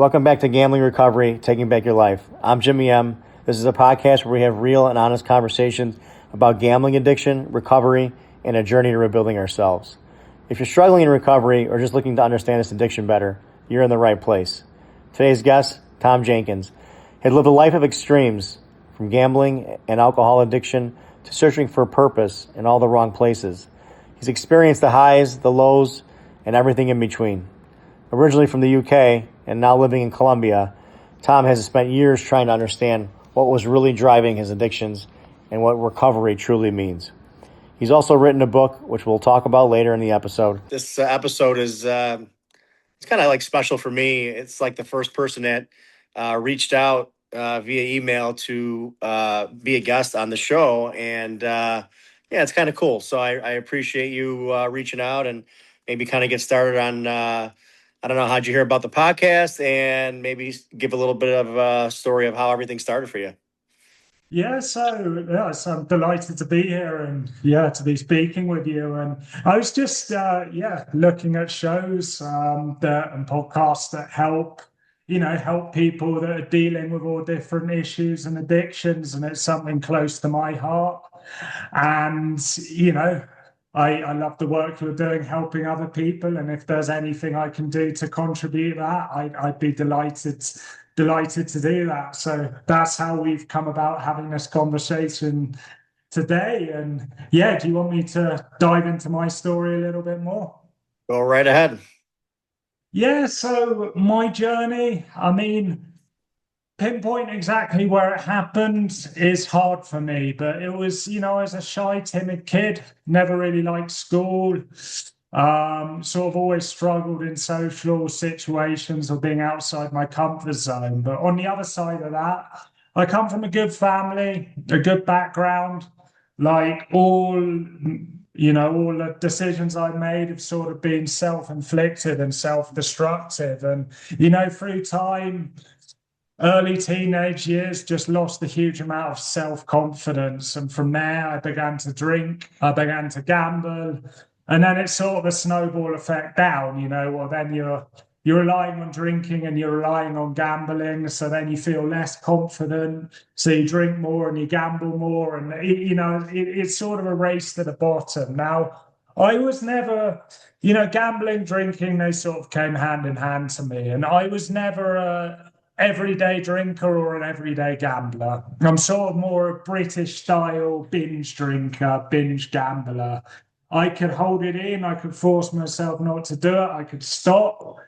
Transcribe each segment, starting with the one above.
Welcome back to Gambling Recovery, Taking Back Your Life. I'm Jimmy M. This is a podcast where we have real and honest conversations about gambling addiction, recovery, and a journey to rebuilding ourselves. If you're struggling in recovery or just looking to understand this addiction better, you're in the right place. Today's guest, Tom Jenkins, had lived a life of extremes, from gambling and alcohol addiction to searching for purpose in all the wrong places. He's experienced the highs, the lows, and everything in between. Originally from the UK and now living in Colombia, Tom has spent years trying to understand what was really driving his addictions and what recovery truly means. He's also written a book, which we'll talk about later in the episode. This episode is it's kind of like special for me. It's like the first person that reached out via email to be a guest on the show. And yeah, it's kind of cool. So I appreciate you reaching out and maybe kind of get started on I don't know, how'd you hear about the podcast, and maybe give a little bit of a story of how everything started for you? So I'm delighted to be here and to be speaking with you. And I was just looking at shows and podcasts that help people that are dealing with all different issues and addictions, and it's something close to my heart. And I love the work you're doing helping other people, and if there's anything I can do to contribute that, I'd be delighted to do that. So that's how we've come about having this conversation today. And yeah, do you want me to dive into my story a little bit more? Go right ahead. Yeah, so my journey, I mean, pinpoint exactly where it happened is hard for me, but it was, as a shy, timid kid, never really liked school. Sort of always struggled in social situations or being outside my comfort zone. But on the other side of that, I come from a good family, a good background. Like all the decisions I made have sort of been self-inflicted and self-destructive. And, through time, early teenage years, just lost a huge amount of self-confidence. And from there, I began to drink, I began to gamble, and then it's sort of a snowball effect down, well, then you're relying on drinking and you're relying on gambling, so then you feel less confident, so you drink more and you gamble more, and it's sort of a race to the bottom. Now, I was never, gambling, drinking, they sort of came hand in hand to me, and I was never a everyday drinker or an everyday gambler. I'm sort of more a British style binge drinker, binge gambler. I could hold it in, I could force myself not to do it, I could stop,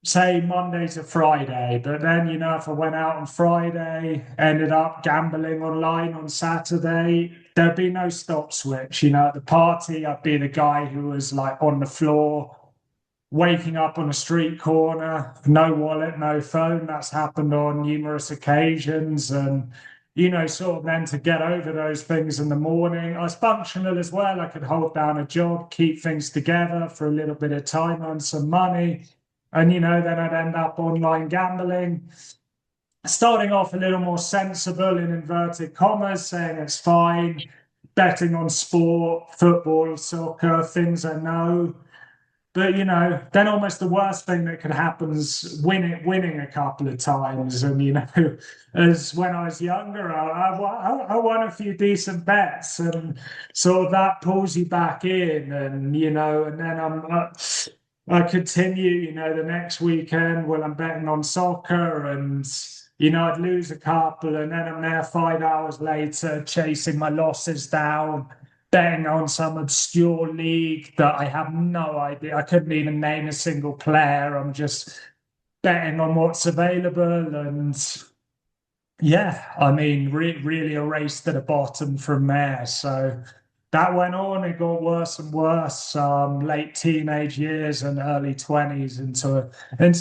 say Monday to Friday. But then, if I went out on Friday, ended up gambling online on Saturday, there'd be no stop switch. At the party, I'd be the guy who was like on the floor, waking up on a street corner, no wallet, no phone. That's happened on numerous occasions. And, sort of then to get over those things in the morning, I was functional as well. I could hold down a job, keep things together for a little bit of time, earn some money. And, then I'd end up online gambling, starting off a little more sensible in inverted commas, saying it's fine, betting on sport, football, soccer, things I know. But then almost the worst thing that could happen is winning a couple of times. And as when I was younger, I won a few decent bets, and so that pulls you back in, and then I continue. The next weekend, well, I'm betting on soccer, and I'd lose a couple, and then I'm there 5 hours later chasing my losses down, betting on some obscure league that I have no idea. I couldn't even name a single player. I'm just betting on what's available. And yeah, I mean, really a race to the bottom from there. So that went on. It got worse and worse. Late teenage years and early 20s into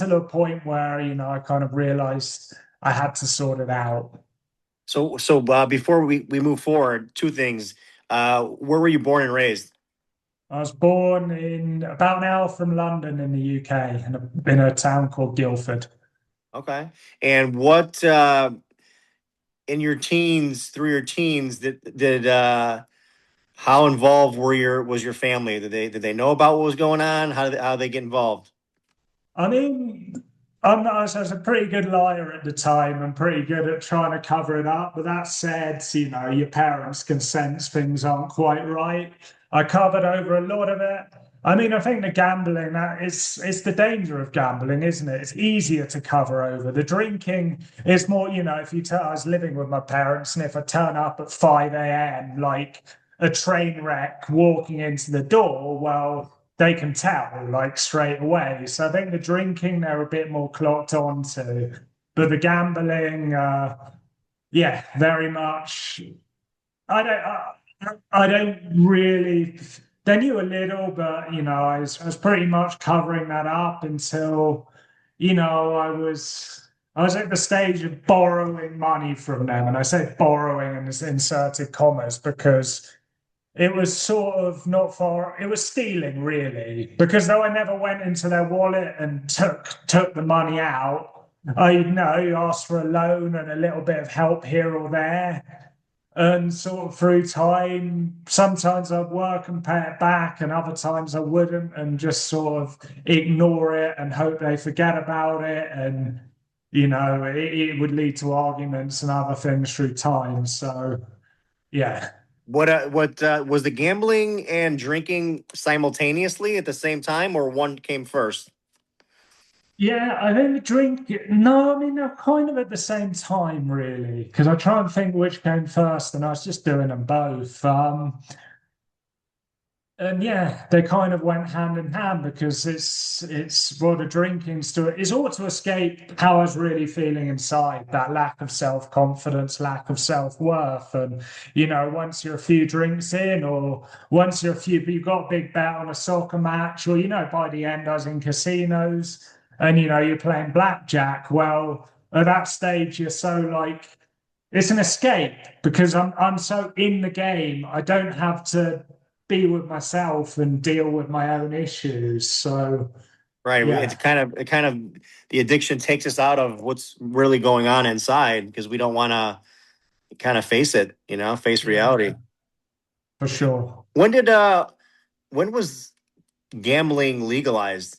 the point where, I kind of realized I had to sort it out. So before we move forward, two things. Where were you born and raised? I was born in about an hour from London in the UK, in a town called Guildford. Okay. And what in your teens, through your teens, did how involved was your family? Did they know about what was going on? How did they get involved? I mean, I was a pretty good liar at the time and pretty good at trying to cover it up. But that said, your parents can sense things aren't quite right. I covered over a lot of it. I mean, I think the gambling, that is, it's the danger of gambling, isn't it? It's easier to cover over. The drinking is more, if you tell I was living with my parents and if I turn up at 5 a.m., like a train wreck walking into the door, well, they can tell like straight away. So I think the drinking they're a bit more clocked onto, but the gambling, yeah, very much. I don't. I don't really. They knew a little, but I was pretty much covering that up until, I was at the stage of borrowing money from them, and I say borrowing in this inserted commas because it was sort of not far. It was stealing, really, because though I never went into their wallet and took the money out, I asked for a loan and a little bit of help here or there, and sort of through time, sometimes I'd work and pay it back, and other times I wouldn't, and just sort of ignore it and hope they forget about it, and it would lead to arguments and other things through time. So yeah. What was the gambling and drinking simultaneously at the same time, or one came first? Yeah, I think the drink. No, I mean they're kind of at the same time, really, because I try and think which came first, and I was just doing them both. And yeah, they kind of went hand in hand because it's well, the drinking's to it's all to escape how I was really feeling inside, that lack of self-confidence, lack of self-worth. And once you're a few drinks in, or once you've got a big bet on a soccer match, or by the end I was in casinos and you're playing blackjack. Well, at that stage you're so like it's an escape because I'm so in the game. I don't have to be with myself and deal with my own issues. So Right. yeah, It kind of the addiction takes us out of what's really going on inside because we don't want to kind of face it, face reality. yeah, for sure. When did when was gambling legalized?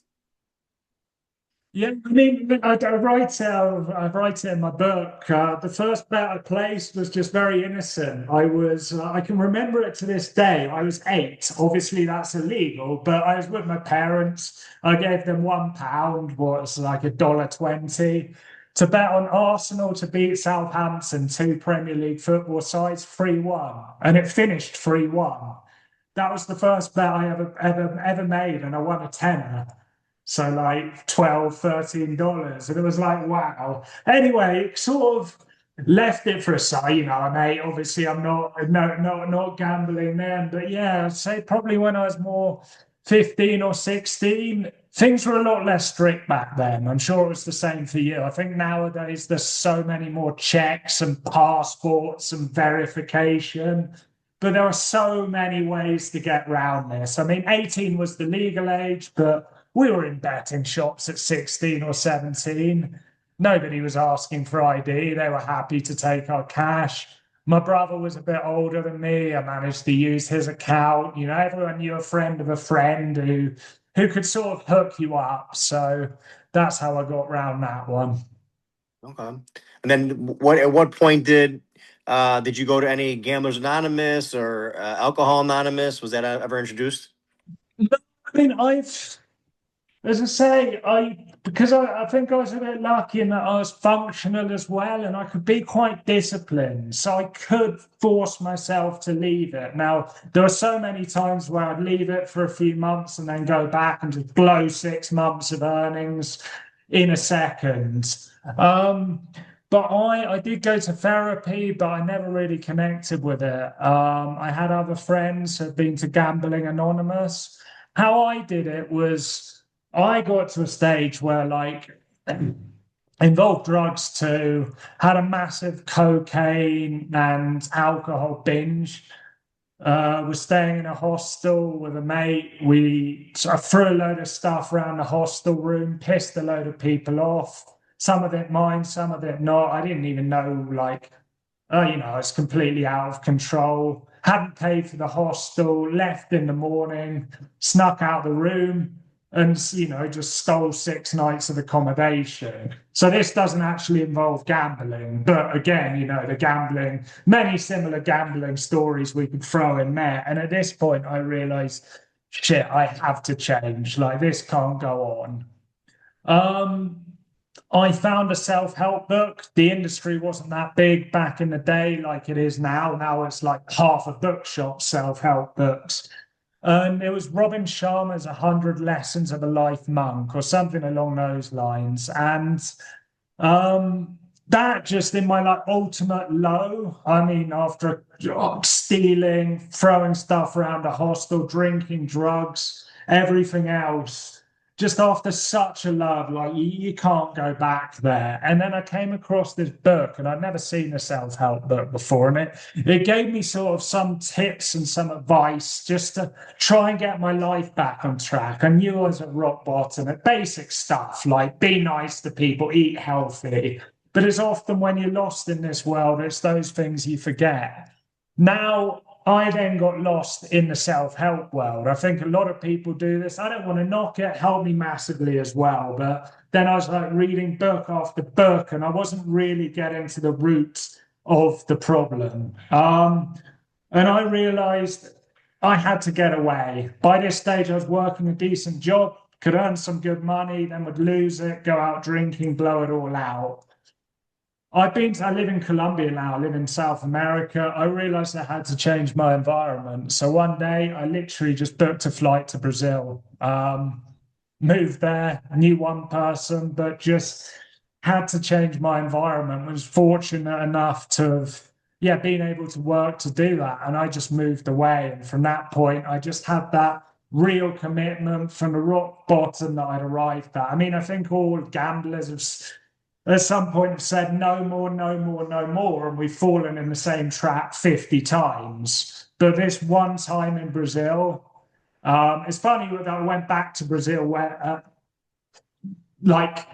Yeah, I mean, I write it in my book. The first bet I placed was just very innocent. I can remember it to this day. I was 8. Obviously, that's illegal, but I was with my parents. I gave them £1, what's like $1.20, to bet on Arsenal to beat Southampton, two Premier League football sides, 3-1, and it finished 3-1. That was the first bet I ever made, and I won a tenner. So like 12, $13. And it was like, wow. Anyway, sort of left it for a side, mate. Obviously I'm not gambling then. But yeah, I'd say probably when I was more 15 or 16, things were a lot less strict back then. I'm sure it was the same for you. I think nowadays there's so many more checks and passports and verification. But there are so many ways to get around this. I mean, 18 was the legal age, but we were in betting shops at 16 or 17. Nobody was asking for ID. They were happy to take our cash. My brother was a bit older than me. I managed to use his account. Everyone knew a friend of a friend who could sort of hook you up. So that's how I got around that one. Okay. And then at what point did you go to any Gamblers Anonymous or Alcohol Anonymous? Was that ever introduced? I mean, as I say, I think I was a bit lucky in that I was functional as well, and I could be quite disciplined, so I could force myself to leave it. Now, there are so many times where I'd leave it for a few months and then go back and just blow 6 months of earnings in a second. Um, but I did go to therapy, but I never really connected with it. I had other friends who'd been to Gambling Anonymous. How I did it was I got to a stage where like involved drugs too, had a massive cocaine and alcohol binge. Was staying in a hostel with a mate. We sort of threw a load of stuff around the hostel room, pissed a load of people off. Some of it mine, some of it not. I didn't even know, like, I was completely out of control. Hadn't paid for the hostel, left in the morning, snuck out the room. and just stole 6 nights of accommodation. So this doesn't actually involve gambling, but again, the gambling, many similar gambling stories we could throw in there. And at this point, I realized, shit, I have to change. Like this can't go on. Um, I found a self-help book. The industry wasn't that big back in the day like it is now. Now it's like half a bookshop self-help books. And it was Robin Sharma's 100 Lessons of a Life Monk or something along those lines. And that just in my like ultimate low, I mean, after stealing, throwing stuff around a hostel, drinking drugs, everything else, just after such a love, like you can't go back there. And then I came across this book, and I'd never seen a self-help book before, and it gave me sort of some tips and some advice just to try and get my life back on track. I knew I was at rock bottom at basic stuff like be nice to people, eat healthy. But it's often when you're lost in this world, it's those things you forget. Now, I then got lost in the self-help world. I think a lot of people do this. I don't want to knock it, helped me massively as well. But then I was like reading book after book, and I wasn't really getting to the roots of the problem. And I realized I had to get away. By this stage, I was working a decent job, could earn some good money, then would lose it, go out drinking, blow it all out. I live in Colombia now, I live in South America. I realized I had to change my environment. So one day I literally just booked a flight to Brazil, moved there, knew one person, but just had to change my environment. Was fortunate enough to have, yeah, been able to work to do that. And I just moved away. And from that point, I just had that real commitment from the rock bottom that I'd arrived at. I mean, I think all gamblers have at some point have said no more, no more, no more, and we've fallen in the same trap 50 times. But this one time in Brazil, it's funny that I went back to Brazil where, like,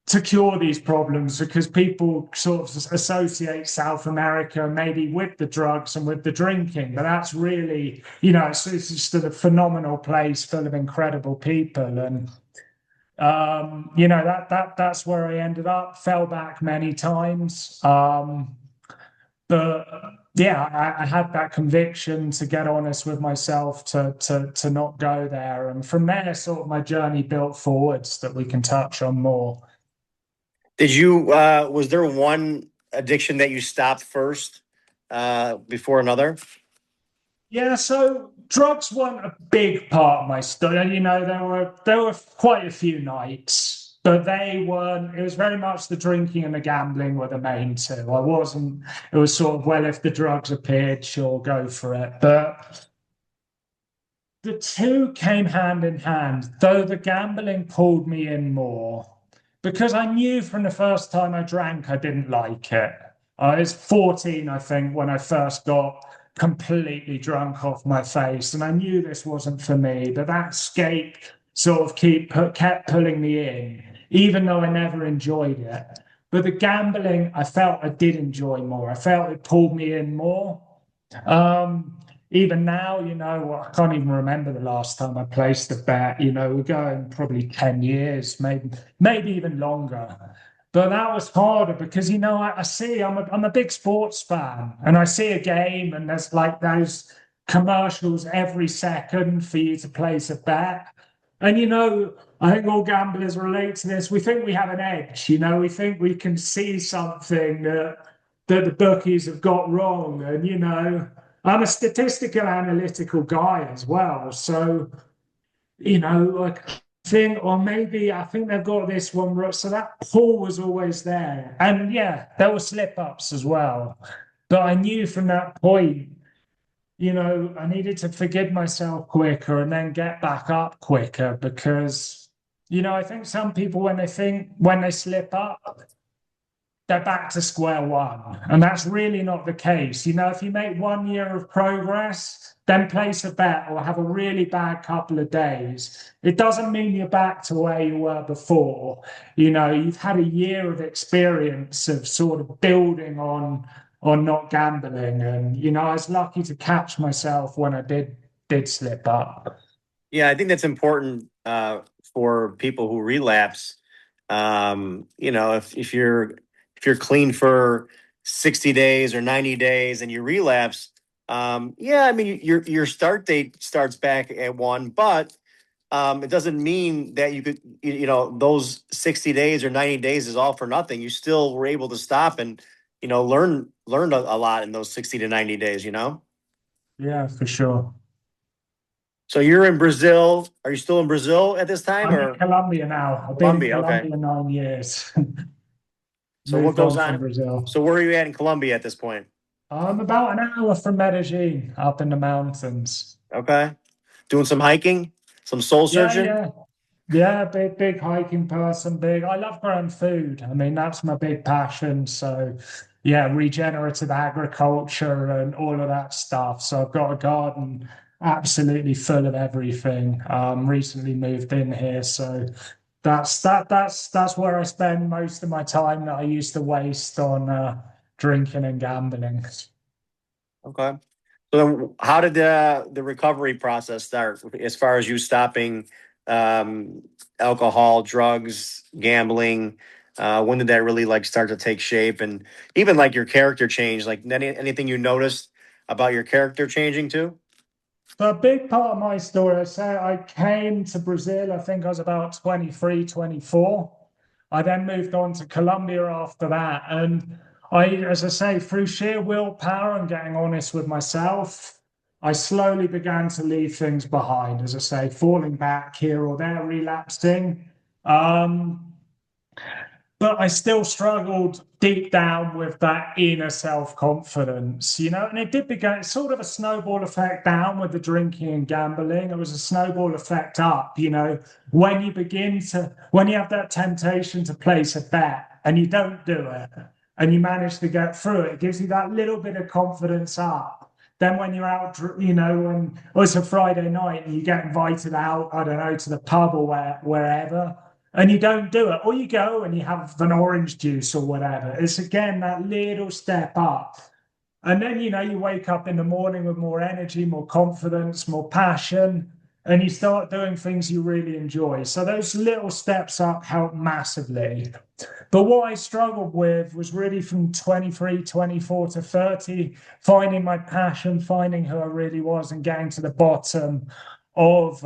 to cure these problems because people sort of associate South America maybe with the drugs and with the drinking, but that's really, it's just a phenomenal place full of incredible people. And that's where I ended up. Fell back many times, but yeah, I had that conviction to get honest with myself to not go there, and from there, sort of my journey built forwards that we can touch on more. Did you, was there one addiction that you stopped first before another? Yeah, so drugs weren't a big part of my story. There were quite a few nights, but they weren't. It was very much the drinking and the gambling were the main two. I wasn't. It was sort of, well, if the drugs appeared, sure, go for it. But the two came hand in hand, though the gambling pulled me in more because I knew from the first time I drank I didn't like it. I was 14, I think, when I first got completely drunk off my face, and I knew this wasn't for me. But that escape sort of kept pulling me in, even though I never enjoyed it. But the gambling, I felt I did enjoy more. I felt it pulled me in more. Even now, I can't even remember the last time I placed a bet. We're going probably 10 years, maybe even longer. But that was harder because, I see I'm a big sports fan, and I see a game and there's like those commercials every second for you to place a bet. And, I think all gamblers relate to this. We think we have an edge, we think we can see something that the bookies have got wrong. And, I'm a statistical analytical guy as well. So, like or maybe I think they've got this one right. So that pull was always there. And yeah, there were slip ups as well. But I knew from that point, I needed to forgive myself quicker and then get back up quicker because, I think some people, when they slip up, they're back to square one. And that's really not the case. If you make 1 year of progress, then place a bet or have a really bad couple of days, it doesn't mean you're back to where you were before. You've had a year of experience of sort of building on not gambling. And, I was lucky to catch myself when I did slip up. Yeah, I think that's important for people who relapse. If you're clean for 60 days or 90 days and you relapse, yeah, I mean your start date starts back at one, but it doesn't mean that those 60 days or 90 days is all for nothing. You still were able to stop and learn a lot in those 60 to 90 days. Yeah, for sure. So you're in Brazil. Are you still in Brazil at this time I'm in or Colombia now. I've been in Colombia? Okay. Colombia 9 years. So what Moved goes on from on? Brazil. So where are you at in Colombia at this point? I'm about an hour from Medellin, up in the mountains. Okay. Doing some hiking, some soul Yeah, searching. yeah. Yeah, big hiking person, big. I love growing food. I mean, that's my big passion. So, yeah, regenerative agriculture and all of that stuff. So I've got a garden absolutely full of everything. Recently moved in here, so that's where I spend most of my time that I used to waste on drinking and gambling. Okay. So then how did the recovery process start as far as you stopping um, alcohol, drugs, gambling? When did that really like start to take shape? And even like your character change, like anything you noticed about your character changing too? So a big part of my story, I say I came to Brazil, I think I was about 23, 24. I then moved on to Colombia after that. And as I say, through sheer willpower and getting honest with myself, I slowly began to leave things behind, as I say, falling back here or there, relapsing. Um, but I still struggled deep down with that inner self-confidence, and it did begin sort of a snowball effect down with the drinking and gambling. It was a snowball effect up, when you have that temptation to place a bet and you don't do it and you manage to get through it, it gives you that little bit of confidence up. Then when you're out, when it's a Friday night and you get invited out, I don't know, to the pub or wherever, and you don't do it, or you go and you have an orange juice or whatever. It's again that little step up. And then, you wake up in the morning with more energy, more confidence, more passion, and you start doing things you really enjoy. So those little steps up help massively. But what I struggled with was really from 23, 24 to 30, finding my passion, finding who I really was, and getting to the bottom of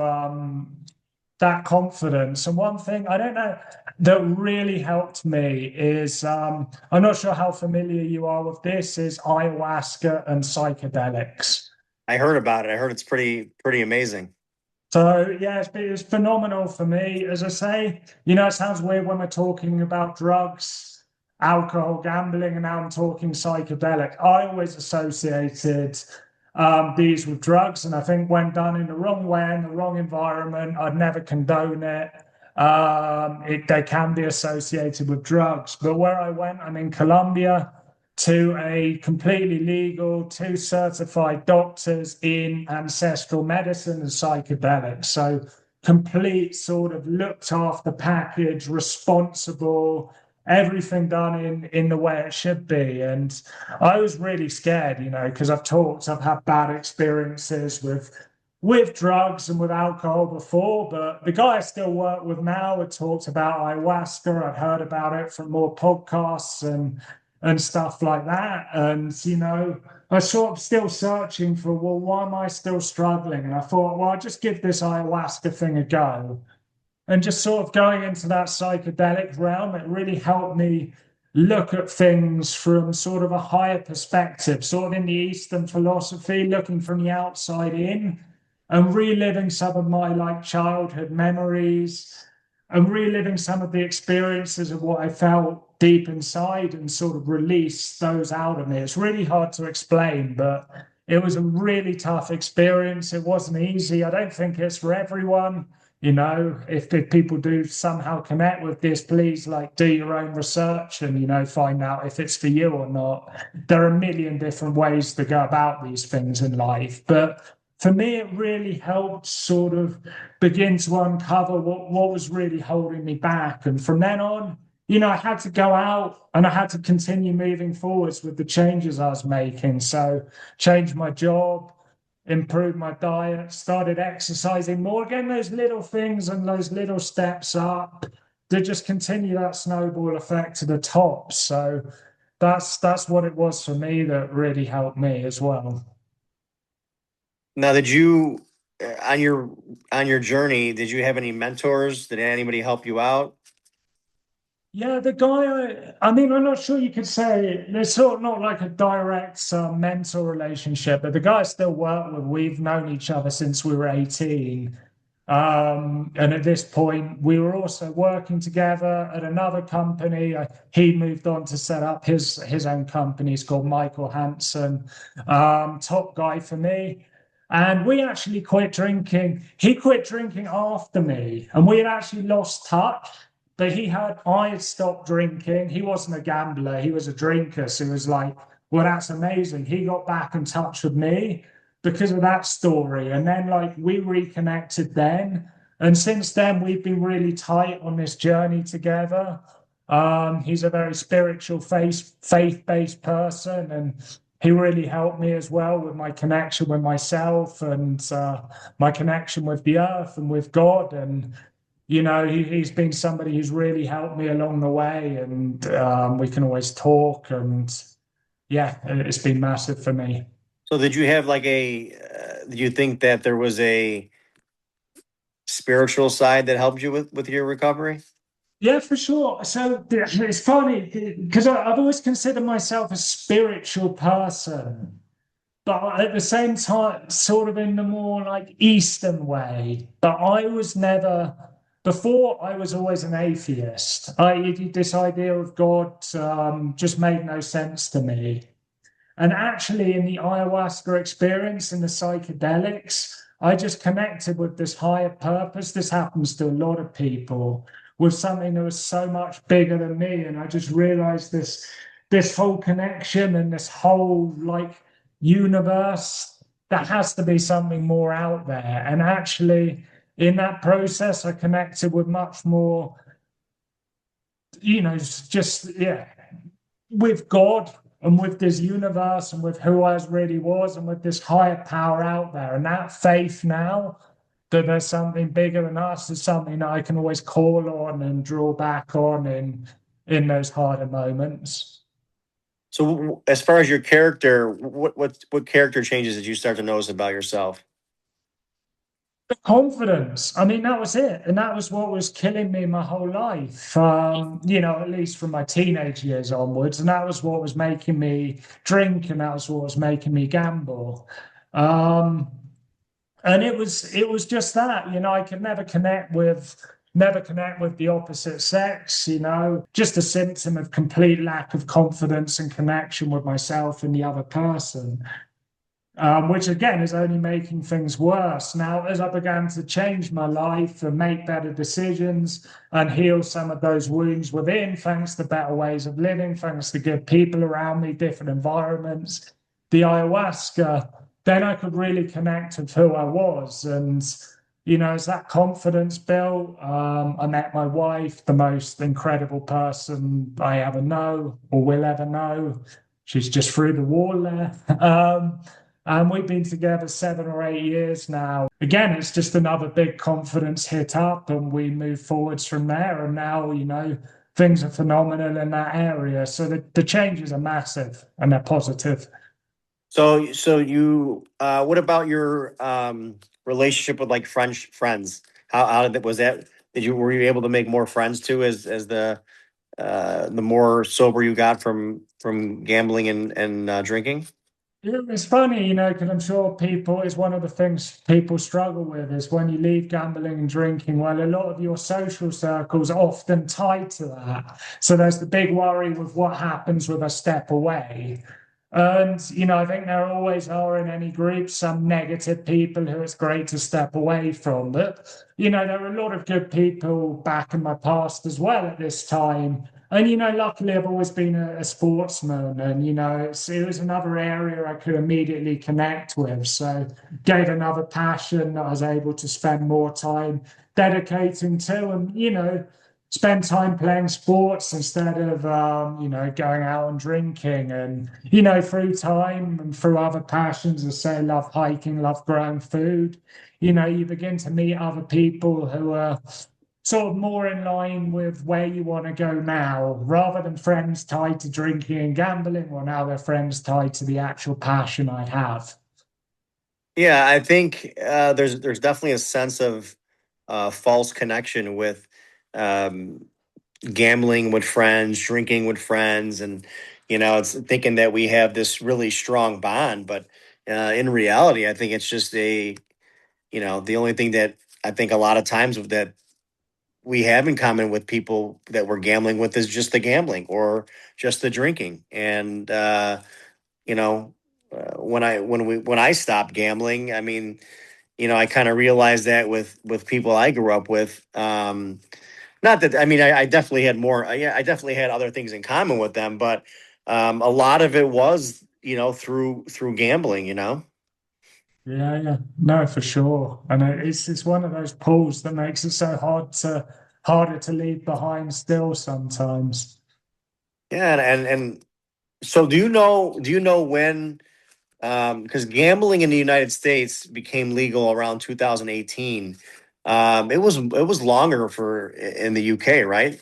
that confidence. And one thing I don't know that really helped me is I'm not sure how familiar you are with this, is ayahuasca and psychedelics. I heard about it. I heard it's pretty amazing. So yeah, it's phenomenal for me. As I say, it sounds weird when we're talking about drugs, alcohol, gambling, and now I'm talking psychedelic. I always associated these with drugs, and I think when done in the wrong way, in the wrong environment, I'd never condone it. They can be associated with drugs, but where I went, I'm in Colombia to a completely legal, two certified doctors in ancestral medicine and psychedelics. So complete sort of looked after package, responsible, everything done in the way it should be. And I was really scared, because I've had bad experiences with drugs and with alcohol before, but the guy I still work with now had talked about ayahuasca. I'd heard about it from more podcasts and stuff like that. And, I was sort of still searching for, well, why am I still struggling? And I thought, well, I'll just give this ayahuasca thing a go. And just sort of going into that psychedelic realm, it really helped me look at things from sort of a higher perspective, sort of in the Eastern philosophy, looking from the outside in and reliving some of my like childhood memories and reliving some of the experiences of what I felt deep inside and sort of release those out of me. It's really hard to explain, but it was a really tough experience. It wasn't easy. I don't think it's for everyone. If people do somehow connect with this, please like do your own research and find out if it's for you or not. There are a million different ways to go about these things in life, but for me, it really helped sort of begin to uncover what was really holding me back. And from then on, I had to go out and I had to continue moving forwards with the changes I was making. So change my job, improved my diet, started exercising more. Again, those little things and those little steps up to just continue that snowball effect to the top. So that's what it was for me that really helped me as well. Now, did you on your journey, did you have any mentors? Did anybody help you out? Yeah, the guy, I mean, I'm not sure you could say there's sort of not like a direct mentor relationship, but the guy I still work with, we've known each other since we were 18. And at this point, we were also working together at another company. He moved on to set up his own company. It's called Michael Hansen. Top guy for me. And we actually quit drinking. He quit drinking after me, and we had actually lost touch. But I had stopped drinking. He wasn't a gambler, he was a drinker. So he was like, well, that's amazing. He got back in touch with me because of that story. And then, like, we reconnected then. And since then, we've been really tight on this journey together. He's a very spiritual, faith-based person, and he really helped me as well with my connection with myself and my connection with the earth and with God. And he's been somebody who's really helped me along the way, and we can always talk. And yeah, it's been massive for me. So did you have like did you think that there was a spiritual side that helped you with your recovery? Yeah, for sure. So it's funny because I've always considered myself a spiritual person, but at the same time, sort of in the more like Eastern way. But I was never, before, I was always an atheist. This idea of God just made no sense to me. And actually, in the ayahuasca experience and the psychedelics, I just connected with this higher purpose. This happens to a lot of people, with something that was so much bigger than me. And I just realized this whole connection and this whole like universe, that has to be something more out there. And actually, in that process, I connected with much more, just yeah, with God and with this universe and with who I really was and with this higher power out there. And that faith now that there's something bigger than us is something that I can always call on and draw back on in those harder moments. So as far as your character, what character changes did you start to notice about yourself? The confidence. I mean, that was it. And that was what was killing me my whole life, at least from my teenage years onwards. And that was what was making me drink, and that was what was making me gamble. Um, and it was just that, I could never connect with the opposite sex, just a symptom of complete lack of confidence and connection with myself and the other person, which again is only making things worse. Now, as I began to change my life and make better decisions and heal some of those wounds within, thanks to better ways of living, thanks to good people around me, different environments, the ayahuasca, then I could really connect with who I was. And, as that confidence built, I met my wife, the most incredible person I ever know or will ever know. She's just through the wall there. And we've been together 7 or 8 years now. Again, it's just another big confidence hit up, and we move forwards from there. And now, things are phenomenal in that area. So the changes are massive and they're positive. So you, what about your relationship with like French friends? How did that, was that, were you able to make more friends too as the more sober you got from gambling and drinking? It's funny, because I'm sure it's one of the things people struggle with is when you leave gambling and drinking, well, a lot of your social circles are often tied to that. So there's the big worry with what happens with a step away. And, I think there always are in any group some negative people who it's great to step away from. But, there are a lot of good people back in my past as well at this time. And, luckily I've always been a sportsman, and, it was another area I could immediately connect with. So gave another passion that I was able to spend more time dedicating to. And, spend time playing sports instead of going out and drinking. And through time and through other passions, as say love hiking, love growing food, you begin to meet other people who are sort of more in line with where you want to go now, rather than friends tied to drinking and gambling. Well, now they're friends tied to the actual passion I have. Yeah, I think there's definitely a sense of false connection with um, gambling with friends, drinking with friends, and it's thinking that we have this really strong bond. But in reality, I think it's just the only thing that I think a lot of times that we have in common with people that we're gambling with is just the gambling or just the drinking. And you know, when I stopped gambling, I mean, I kind of realized that with people I grew up with. Not that I mean, I definitely had more. Yeah, I definitely had other things in common with them, but a lot of it was through gambling. Yeah, yeah, no, for sure. And it's one of those pulls that makes it so harder to leave behind still sometimes. Yeah, and so do you know when? Because gambling in the United States became legal around 2018. It was longer for in the UK, right?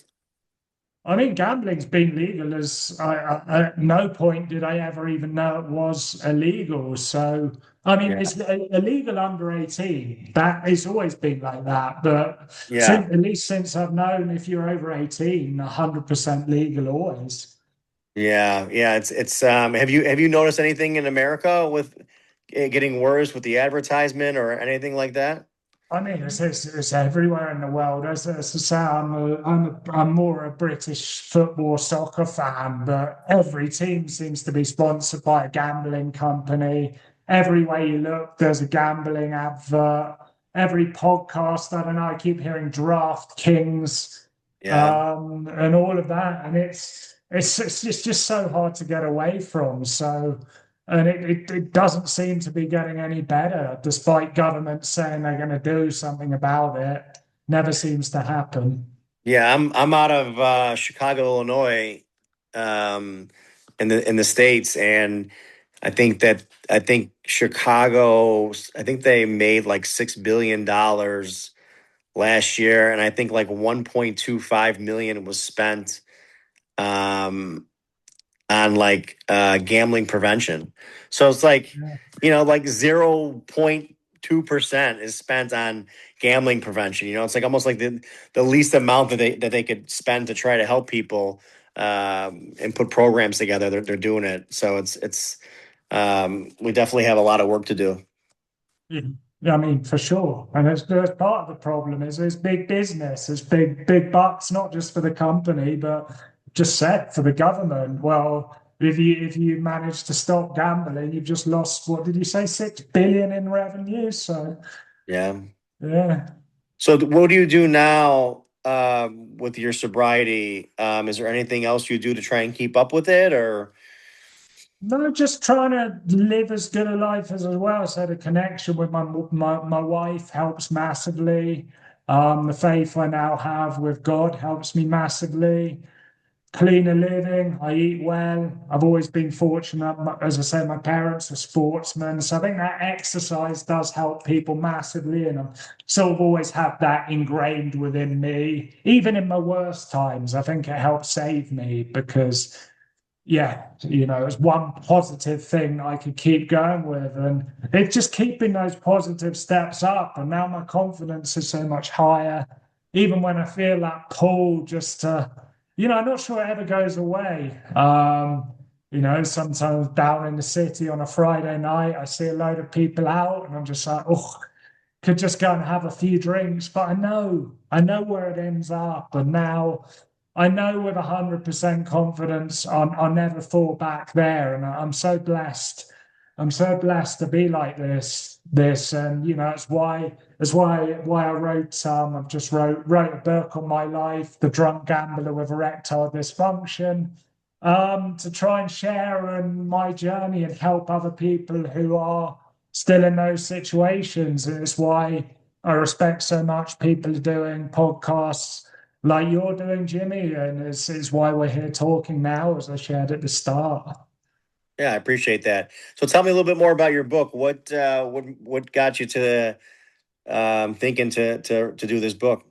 I mean, gambling's been legal as at no point did I ever even know it was illegal. So, I mean, Yeah. it's illegal under 18. That it's always been like that. But Yeah. at least since I've known, if you're over 18, 100% legal always. Yeah, yeah. It's. Have you noticed anything in America with it getting worse with the advertisement or anything like that? I mean, it's everywhere in the world. As I say, I'm more a British football soccer fan, but every team seems to be sponsored by a gambling company. Everywhere you look, there's a gambling advert. Every podcast, I don't know, I keep hearing Draft Kings, Yeah. and all of that, and it's just so hard to get away from. So. And it doesn't seem to be getting any better, despite governments saying they're going to do something about it. Never seems to happen. Yeah, I'm out of Chicago, Illinois, um, in the states, and I think Chicago. I think they made like $6 billion last year, and I think like 1.25 million was spent um, on like gambling prevention. So it's Yeah. like 0.2% is spent on gambling prevention. It's like almost like the least amount that they could spend to try to help people and put programs together. They're doing it. So we definitely have a lot of work to do. Yeah. I mean, for sure. And there's part of the problem is there's big business, there's big bucks, not just for the company, but just said for the government. Well, if you manage to stop gambling, you've just lost, what did you say, 6 billion in revenue? So Yeah. yeah. So what do you do now with your sobriety? Is there anything else you do to try and keep up with it, or? No, just trying to live as good a life as well. So the connection with my wife helps massively. The faith I now have with God helps me massively. Cleaner living, I eat well. I've always been fortunate. As I say, my parents are sportsmen, so I think that exercise does help people massively, and I've sort of always had that ingrained within me. Even in my worst times, I think it helped save me because yeah, it's one positive thing I could keep going with. And it's just keeping those positive steps up. And now my confidence is so much higher, even when I feel that pull just to, I'm not sure it ever goes away. Sometimes down in the city on a Friday night, I see a load of people out and I'm just like, oh, could just go and have a few drinks, but I know where it ends up. And now I know with 100% confidence I'll never fall back there. And I'm so blessed. I'm so blessed to be like this. And it's why I wrote I've just wrote a book on my life, The Drunk Gambler with Erectile Dysfunction, to try and share my journey and help other people who are still in those situations. And it's why I respect so much people doing podcasts like you're doing, Jimmy, and it's why we're here talking now, as I shared at the start. Yeah, I appreciate that. So tell me a little bit more about your book. What got you to thinking to do this book?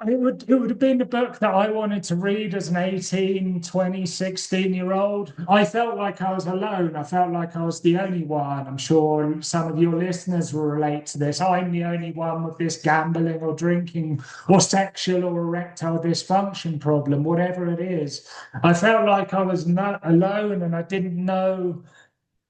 It would have been the book that I wanted to read as an 18, 20, 16 year old. I felt like I was alone. I felt like I was the only one. I'm sure some of your listeners will relate to this. I'm the only one with this gambling or drinking or sexual or erectile dysfunction problem, whatever it is. I felt like I was not alone and I didn't know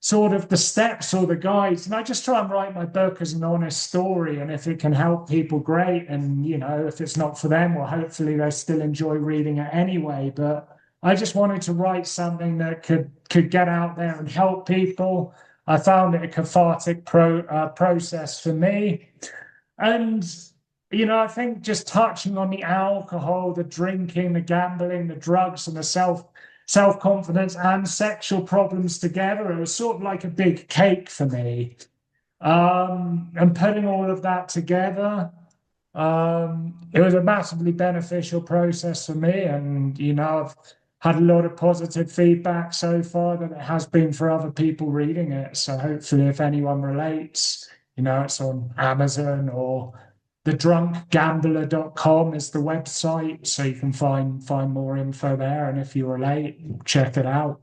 sort of the steps or the guides. And I just try and write my book as an honest story. And if it can help people, great. And, if it's not for them, well, hopefully they still enjoy reading it anyway. But I just wanted to write something that could get out there and help people. I found it a cathartic process for me. And, I think just touching on the alcohol, the drinking, the gambling, the drugs, and the self-confidence and sexual problems together, it was sort of like a big cake for me. And putting all of that together, it was a massively beneficial process for me. And, I've had a lot of positive feedback so far that it has been for other people reading it. So hopefully, if anyone relates, it's on Amazon or thedrunkgambler.com is the website. So you can find more info there. And if you relate, check it out.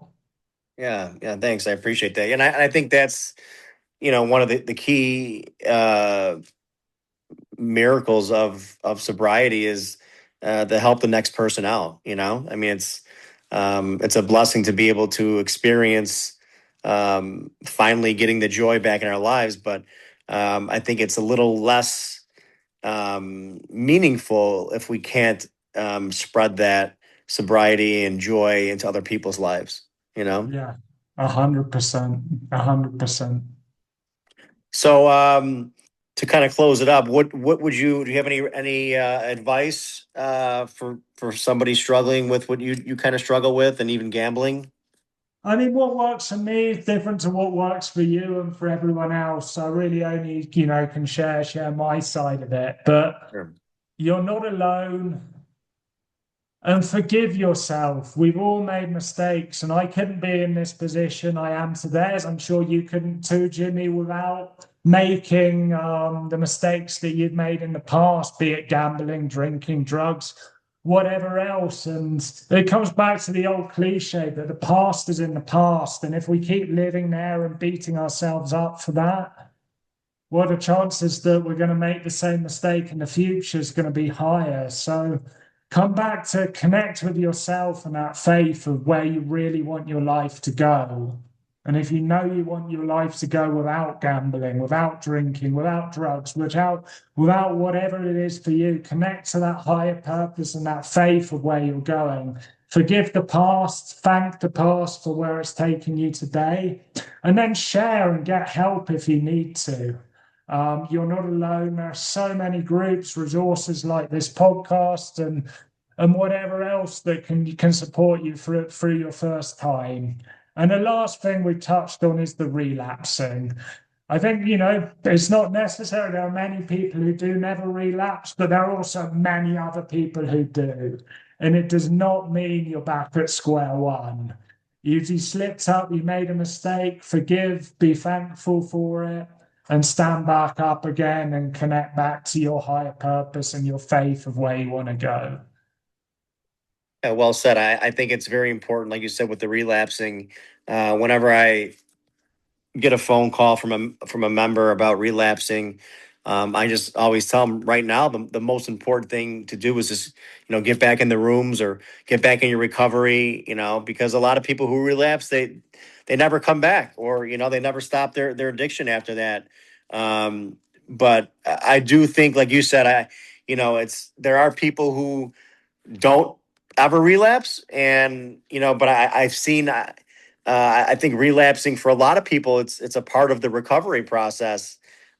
Yeah, yeah, thanks. I appreciate that. And I think that's, one of the key miracles of sobriety is to help the next person out. I mean, it's a blessing to be able to experience finally getting the joy back in our lives, but I think it's a little less meaningful if we can't spread that sobriety and joy into other people's lives. Yeah, 100%, 100%. So to kind of close it up, what would you do? You have any advice for somebody struggling with what you kind of struggle with, and even gambling? I mean, what works for me is different to what works for you and for everyone else. So I really only, can share my side of it. But Sure. you're not alone. And forgive yourself. We've all made mistakes, and I couldn't be in this position I am today, as I'm sure you couldn't too, Jimmy, without making the mistakes that you've made in the past, be it gambling, drinking, drugs, whatever else. And it comes back to the old cliche that the past is in the past. And if we keep living there and beating ourselves up for that, what are the chances that we're going to make the same mistake in the future is going to be higher. So come back to connect with yourself and that faith of where you really want your life to go. And if you know you want your life to go without gambling, without drinking, without drugs, without whatever it is for you, connect to that higher purpose and that faith of where you're going. Forgive the past, thank the past for where it's taken you today, and then share and get help if you need to. You're not alone. There are so many groups, resources like this podcast and whatever else that can support you through your first time. And the last thing we touched on is the relapsing. I think, it's not necessary. There are many people who do never relapse, but there are also many other people who do. And it does not mean you're back at square one. You slipped up, you made a mistake, forgive, be thankful for it, and stand back up again and connect back to your higher purpose and your faith of where you want to go. Yeah, well said. I think it's very important, like you said, with the relapsing. Whenever I get a phone call from a member about relapsing, I just always tell them right now the most important thing to do is just get back in the rooms or get back in your recovery. Because a lot of people who relapse they never come back, or they never stop their addiction after that. But I do think, like you said, it's there are people who don't ever relapse, and but I've seen. I think relapsing for a lot of people, it's a part of the recovery process.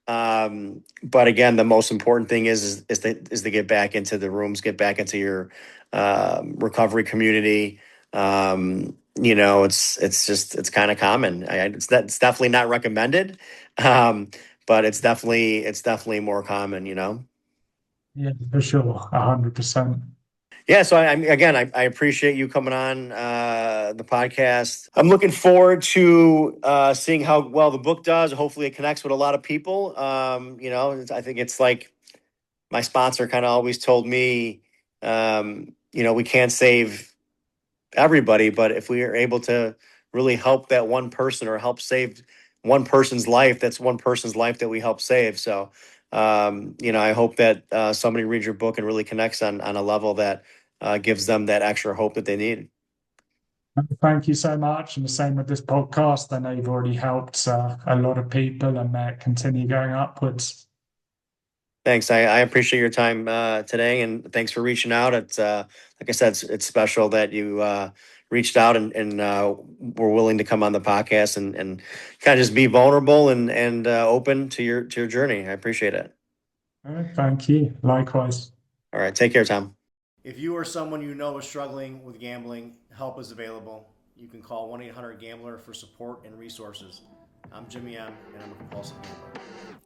But again, the most important thing is to get back into the rooms, get back into your recovery community. It's kind of common. It's definitely not recommended, but it's definitely more common. Yeah, for sure, 100%. Yeah, so I appreciate you coming on the podcast. I'm looking forward to seeing how well the book does. Hopefully, it connects with a lot of people. I think it's like my sponsor kind of always told me, we can't save everybody, but if we are able to really help that one person or help save one person's life, that's one person's life that we help save. So, I hope that somebody reads your book and really connects on a level that gives them that extra hope that they need. Thank you so much. And the same with this podcast. I know you've already helped a lot of people and continue going upwards. Thanks. I appreciate your time today, and thanks for reaching out. It's like I said, it's special that you reached out and were willing to come on the podcast and kind of just be vulnerable and open to your journey. I appreciate it. All right, thank you. Likewise. All right, take care, Tom. If you or someone you know is struggling with gambling, help is available. You can call 1-800-GAMBLER for support and resources. I'm Jimmy M, and I'm a compulsive gambler.